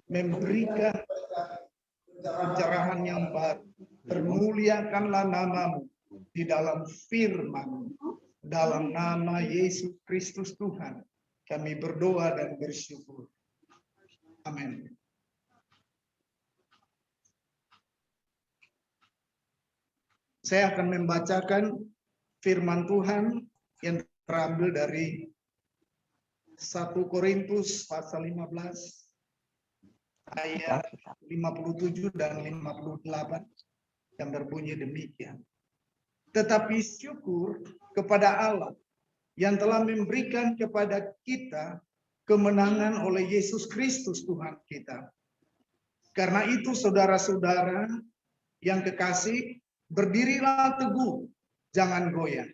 memberikan pencerahan yang baru. Termuliakanlah namamu di dalam firman, dalam nama Yesus Kristus Tuhan. Kami berdoa dan bersyukur. Amin. Saya akan membacakan firman Tuhan yang terambil dari 1 Korintus pasal 15 ayat 57 dan 58 yang berbunyi demikian. Tetapi syukur kepada Allah yang telah memberikan kepada kita kemenangan oleh Yesus Kristus Tuhan kita. Karena itu saudara-saudara yang kekasih, berdirilah teguh, jangan goyah,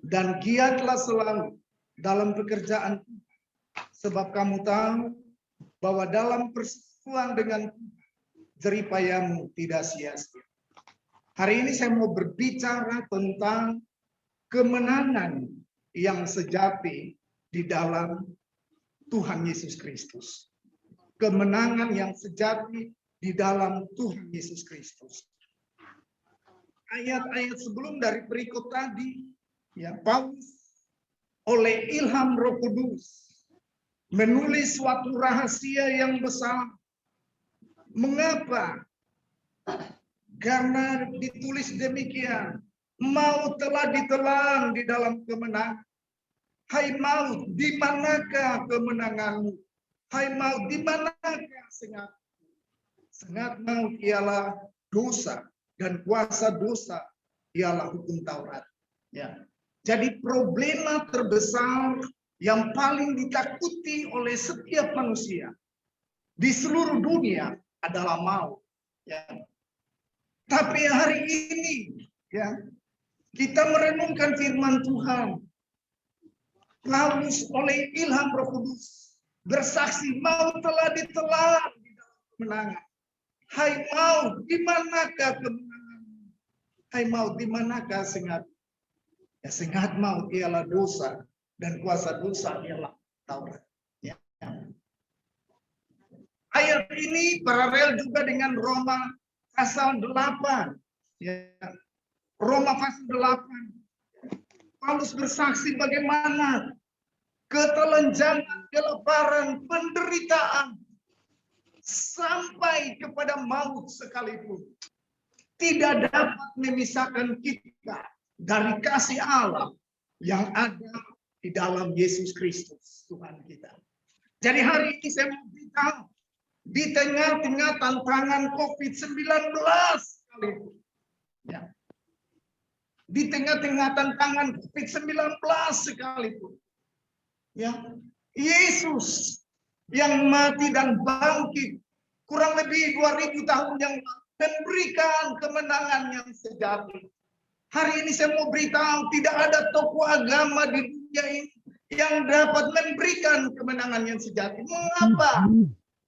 dan giatlah selalu dalam pekerjaan, sebab kamu tahu bahwa dalam persekutuan dengan jeripayamu tidak sia-sia. Hari ini saya mau berbicara tentang kemenangan yang sejati di dalam Tuhan Yesus Kristus. Kemenangan yang sejati di dalam Tuhan Yesus Kristus. Ayat-ayat sebelum dari berikut tadi, ya, Paulus oleh ilham Roh Kudus menulis suatu rahasia yang besar. Mengapa? Karena ditulis demikian, maut telah ditelan di dalam kemenangan. Hai maut, di manakah kemenanganmu? Hai maut, di manakah sengat? Sengat maut ialah dosa, dan kuasa dosa ialah hukum Taurat. Ya. Jadi problema terbesar yang paling ditakuti oleh setiap manusia di seluruh dunia adalah maut. Ya. Tapi hari ini, ya, kita merenungkan firman Tuhan. Paulus oleh ilham Roh Kudus bersaksi maut telah ditelan di dalam kemenangan. Hai maut, di manakah kemenanganmu? Hai maut, di manakah sengat? Ya, sengat maut ialah dosa, dan kuasa dosa ialah Taurat. Ya. Ayat ini paralel juga dengan Roma pasal 8. Ya. Roma pasal 8. Paulus bersaksi bagaimana ketelanjangan, kelaparan, penderitaan, sampai kepada maut sekalipun tidak dapat memisahkan kita dari kasih Allah yang ada di dalam Yesus Kristus Tuhan kita. Jadi hari ini saya mau beritahu, di tengah-tengah tantangan COVID-19 sekalipun, ya, di tengah-tengah tantangan COVID-19 sekalipun, ya, Yesus yang mati dan bangkit kurang lebih 2000 tahun yang lalu memberikan kemenangan yang sejati. Hari ini saya mau beritahu, tidak ada tokoh agama di dunia ini yang dapat memberikan kemenangan yang sejati. Mengapa?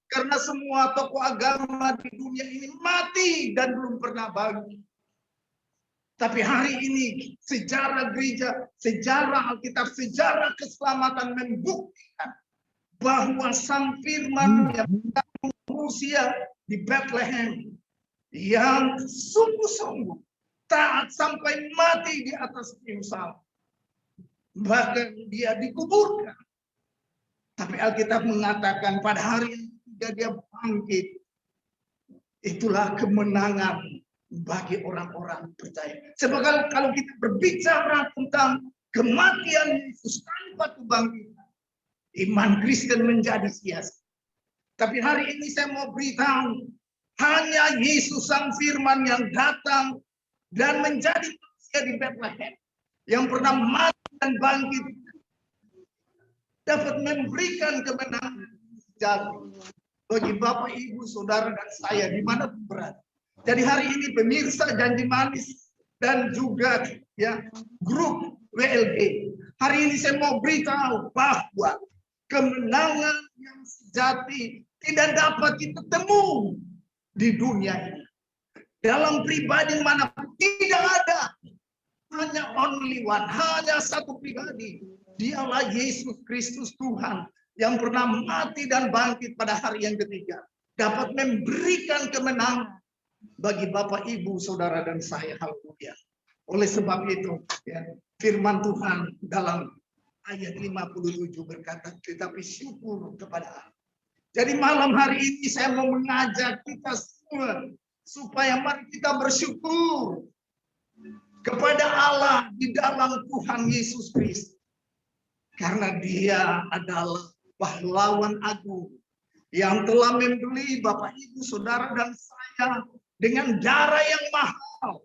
Karena semua tokoh agama di dunia ini mati dan belum pernah bangkit. Tapi hari ini sejarah gereja, sejarah Alkitab, sejarah keselamatan membuktikan bahwa Sang Firman yang manusia di Bethlehem yang sungguh-sungguh taat sampai mati di atas kayu salib, bahkan dia dikuburkan. Tapi Alkitab mengatakan pada hari yang ketiga dia bangkit. Itulah kemenangan bagi orang-orang percaya. Sebab kalau kita berbicara tentang kematian Yesus tanpa kebangkitan, iman Kristen menjadi sia-sia. Tapi hari ini saya mau beritahu, hanya Yesus Sang Firman yang datang dan menjadi manusia di Bethlehem, yang pernah mati dan bangkit, dapat memberikan kemenangan sejati bagi Bapak, Ibu, Saudara, dan saya dimanapun berada. Jadi hari ini pemirsa Janji Manis dan juga ya grup WLG, hari ini saya mau beritahu bahwa kemenangan yang sejati tidak dapat kita temui di dunia ini. Dalam pribadi manapun tidak ada. Hanya only one, hanya satu pribadi. Dialah Yesus Kristus Tuhan yang pernah mati dan bangkit pada hari yang ketiga. dapat memberikan kemenangan bagi Bapak, Ibu, Saudara, dan saya. Haleluya. Oleh sebab itu, ya, firman Tuhan dalam ayat 57 berkata, tetapi syukur kepada Allah. Jadi malam hari ini saya mau mengajak kita semua supaya mari kita bersyukur kepada Allah di dalam Tuhan Yesus Kristus. Karena Dia adalah pahlawan agung yang telah membeli Bapak, Ibu, Saudara, dan saya dengan darah yang mahal.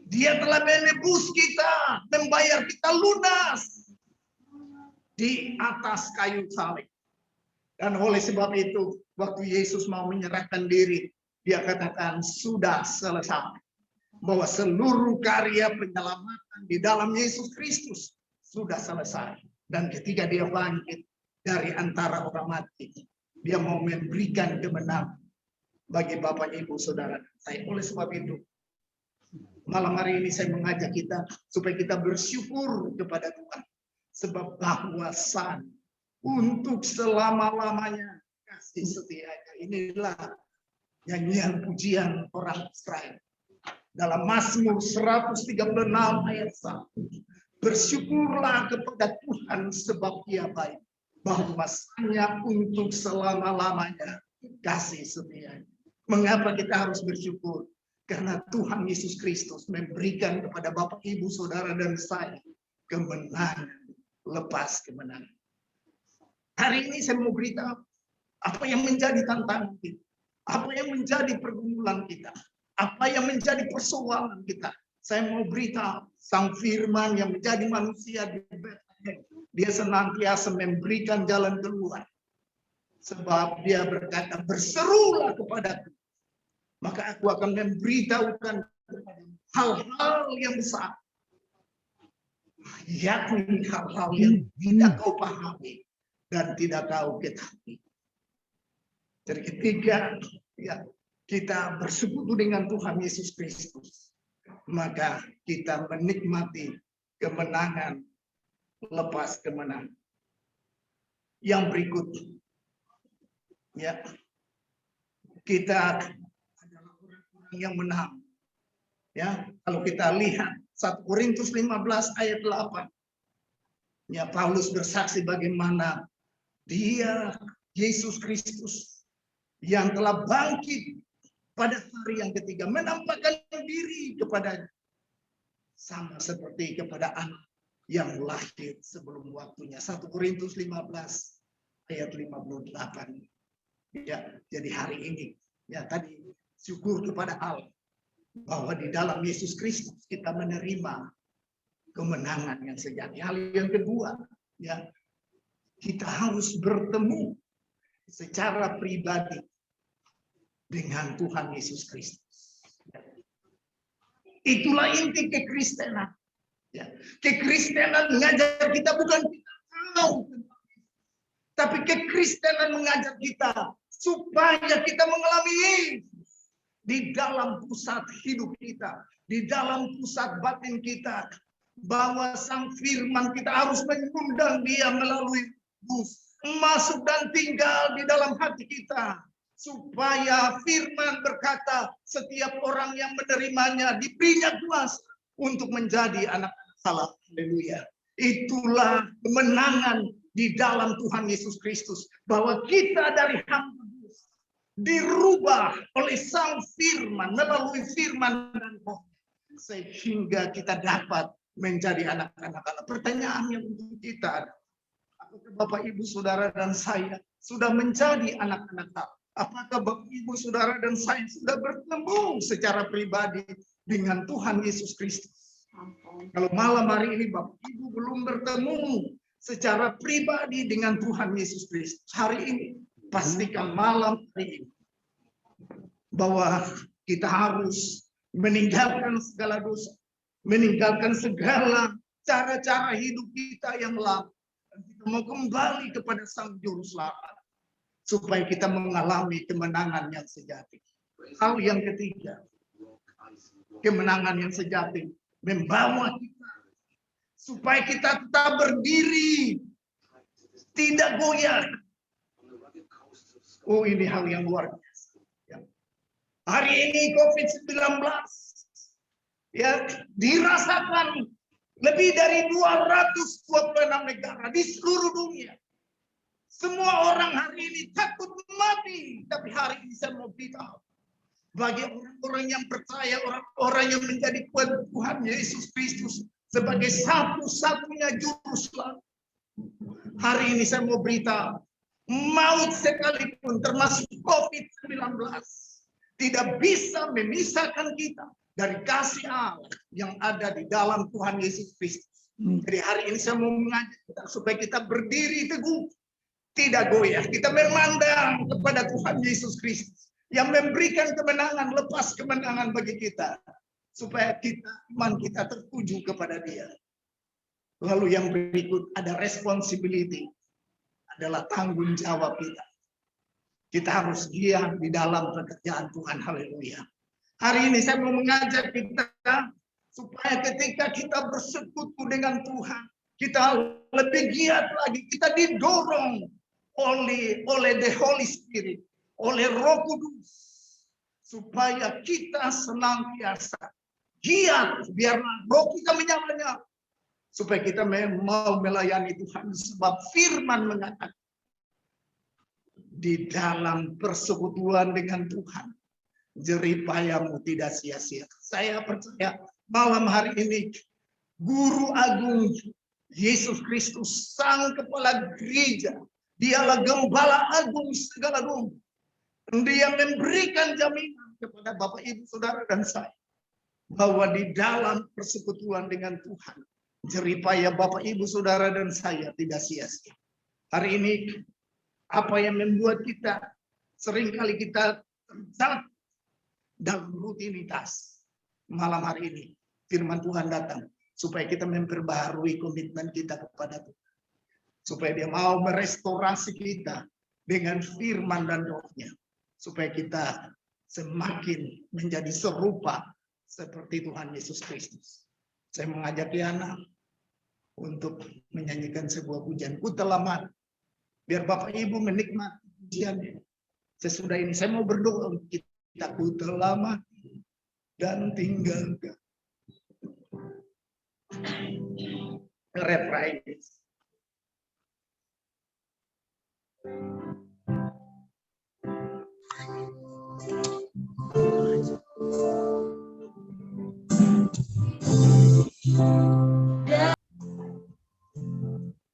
Dia telah menebus kita, membayar kita lunas di atas kayu salib. Dan oleh sebab itu, waktu Yesus mau menyerahkan diri, Dia katakan sudah selesai. Bahwa seluruh karya penyelamatan di dalam Yesus Kristus sudah selesai. Dan ketika Dia bangkit dari antara orang mati, Dia mau memberikan kemenangan bagi Bapak, Ibu, Saudara, dan saya. Oleh sebab itu, malam hari ini saya mengajak kita supaya kita bersyukur kepada Tuhan. Sebab bahwasan untuk selama-lamanya kasih setianya. Inilah nyanyian pujian orang Israel. Dalam Mazmur 136 ayat 1. Bersyukurlah kepada Tuhan sebab Dia baik. Bahwasanya untuk selama-lamanya kasih setianya. Mengapa kita harus bersyukur? Karena Tuhan Yesus Kristus memberikan kepada Bapak, Ibu, Saudara, dan saya kemenangan lepas kemenangan. Hari ini saya mau beritahu apa yang menjadi tantangan kita. Apa yang menjadi pergumulan kita. Apa yang menjadi persoalan kita. Saya mau beritahu Sang Firman yang menjadi manusia di Betlehem. Dia senantiasa memberikan jalan keluar. Sebab Dia berkata, berserulah kepadaku. Maka aku akan memberitahukan hal-hal yang besar. Yakni hal-hal yang tidak kau pahami dan tidak kau ketahui. Jadi ketika ya, kita bersekutu dengan Tuhan Yesus Kristus, maka kita menikmati kemenangan lepas kemenangan. Yang berikut, ya, kita adalah orang-orang yang menang. Ya, kalau kita lihat 1 Korintus 15 ayat 8. Ya, Paulus bersaksi bagaimana Dia, Yesus Kristus, yang telah bangkit pada hari yang ketiga, menampakkan diri kepadanya. Sama seperti kepada anak yang lahir sebelum waktunya. 1 Korintus 15 ayat 58. Ya, jadi hari ini, ya tadi syukur kepada Allah. Bahwa di dalam Yesus Kristus kita menerima kemenangan yang sejati. Hal yang kedua, ya, kita harus bertemu secara pribadi dengan Tuhan Yesus Kristus. Itulah inti kekristenan. Ya. Kekristenan mengajar kita bukan kita tahu, tapi kekristenan mengajar kita supaya kita mengalami Yesus di dalam pusat hidup kita, di dalam pusat batin kita, bahwa Sang Firman kita harus mengundang Dia melalui bus, masuk dan tinggal di dalam hati kita, supaya Firman berkata setiap orang yang menerimanya diberinya kuasa untuk menjadi anak-anak Allah. Haleluya. Itulah kemenangan di dalam Tuhan Yesus Kristus, bahwa kita dari hamba dosa dirubah oleh Sang Firman melalui firman dan roh, sehingga kita dapat menjadi anak-anak Allah. Pertanyaannya untuk kita, apakah Bapak, Ibu, Saudara, dan saya sudah menjadi anak-anak Allah? Apakah Bapak, Ibu, Saudara, dan saya sudah bertemu secara pribadi dengan Tuhan Yesus Kristus? Kalau malam hari ini Bapak, Ibu belum bertemu secara pribadi dengan Tuhan Yesus Kristus, hari ini pastikan malam hari ini bahwa kita harus meninggalkan segala dosa, meninggalkan segala cara-cara hidup kita yang lama, dan kita mau kembali kepada Sang Juru Selamat supaya kita mengalami kemenangan yang sejati. Hal yang ketiga, kemenangan yang sejati membawa kita supaya kita tetap berdiri, tidak goyah. Oh, ini hal yang luar biasa. Ya. Hari ini COVID-19 ya dirasakan lebih dari 226 negara di seluruh dunia. Semua orang hari ini takut mati, tapi hari ini saya mau beritahu bagi orang-orang yang percaya, orang-orang yang menjadi Tuhan Yesus Kristus sebagai satu-satunya juru selamat. Hari ini saya mau beritahu, maut sekalipun termasuk COVID-19 tidak bisa memisahkan kita dari kasih Allah yang ada di dalam Tuhan Yesus Kristus. Jadi hari ini saya mau mengajak kita supaya kita berdiri teguh, tidak goyah. Kita memandang kepada Tuhan Yesus Kristus yang memberikan kemenangan, lepas kemenangan bagi kita, supaya iman kita tertuju kepada Dia. Lalu yang berikut ada responsibility, adalah tanggung jawab kita. Kita harus giat di dalam pekerjaan Tuhan. Haleluya. Hari ini saya mau mengajak kita supaya ketika kita bersekutu dengan Tuhan, kita lebih giat lagi. Kita didorong oleh the Holy Spirit, oleh Roh Kudus, supaya kita senantiasa giat, biar roh kita menyala-nyala, supaya kita mau melayani Tuhan. Sebab firman mengatakan, di dalam persekutuan dengan Tuhan, jeripayamu tidak sia-sia. Saya percaya malam hari ini, Guru Agung Yesus Kristus, Sang Kepala Gereja, Dialah Gembala Agung segala domba. Dia memberikan jaminan kepada Bapak, Ibu, Saudara, dan saya, bahwa di dalam persekutuan dengan Tuhan, jeripaya Bapak, Ibu, Saudara, dan saya tidak sia-sia. Hari ini, apa yang membuat kita seringkali kita terjatuh dalam rutinitas. Malam hari ini firman Tuhan datang supaya kita memperbaharui komitmen kita kepada Tuhan, supaya Dia mau merestorasi kita dengan firman dan rohnya, supaya kita semakin menjadi serupa seperti Tuhan Yesus Kristus. Saya mengajak Yana untuk menyanyikan sebuah pujian, Ku Telah Mati. Biar Bapak Ibu menikmati pujiannya. Sesudah ini saya mau berdoa untuk kita. Ku telah mati dan tinggalkan. Refrain.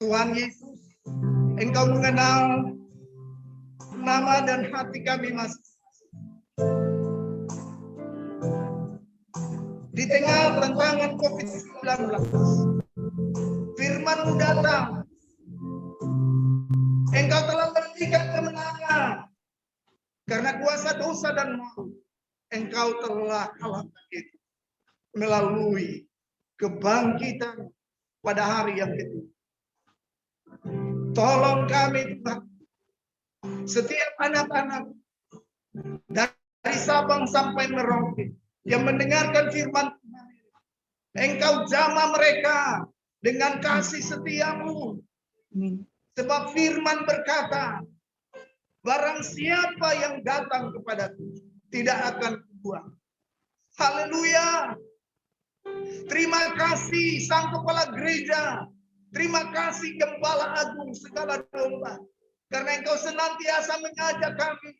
Tuhan Yesus, Engkau mengenal nama dan hati kami masing-masing. Di tengah tantangan COVID-19, firman-Mu datang. Engkau telah memberikan kemenangan. Karena kuasa dosa dan maut, Engkau telah kalahkan itu melalui kebangkitan pada hari yang kedua. Tolong kami Tuhan, setiap anak-anak dari Sabang sampai Merauke yang mendengarkan firman Tuhan, Engkau jamah mereka dengan kasih setia-Mu. Sebab firman berkata, barang siapa yang datang kepadaku tidak akan kubuang. Haleluya. Terima kasih Sang Kepala Gereja. Terima kasih Gembala Agung segala domba. Karena Engkau senantiasa mengajak kami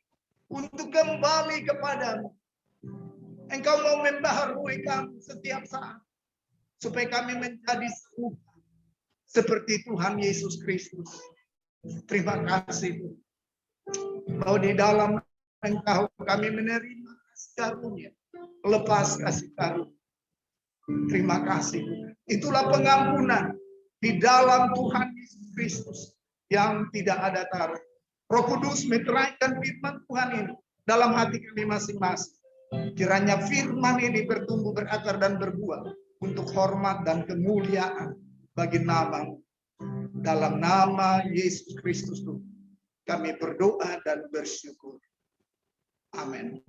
untuk kembali kepadamu. Engkau mau membaharui kami setiap saat, supaya kami menjadi serupa seperti Tuhan Yesus Kristus. Terima kasih bahwa di dalam Engkau kami menerima kasih karunia, lepas kasih karunia. Terima kasih. Itulah pengampunan di dalam Tuhan Yesus Kristus yang tidak ada taruh. Roh Kudus meteraikan firman Tuhan ini dalam hati kami masing-masing. Kiranya firman ini bertumbuh, berakar, dan berbuah untuk hormat dan kemuliaan bagi nama-Mu. Dalam nama Yesus Kristus Tuhan, kami berdoa dan bersyukur. Amin.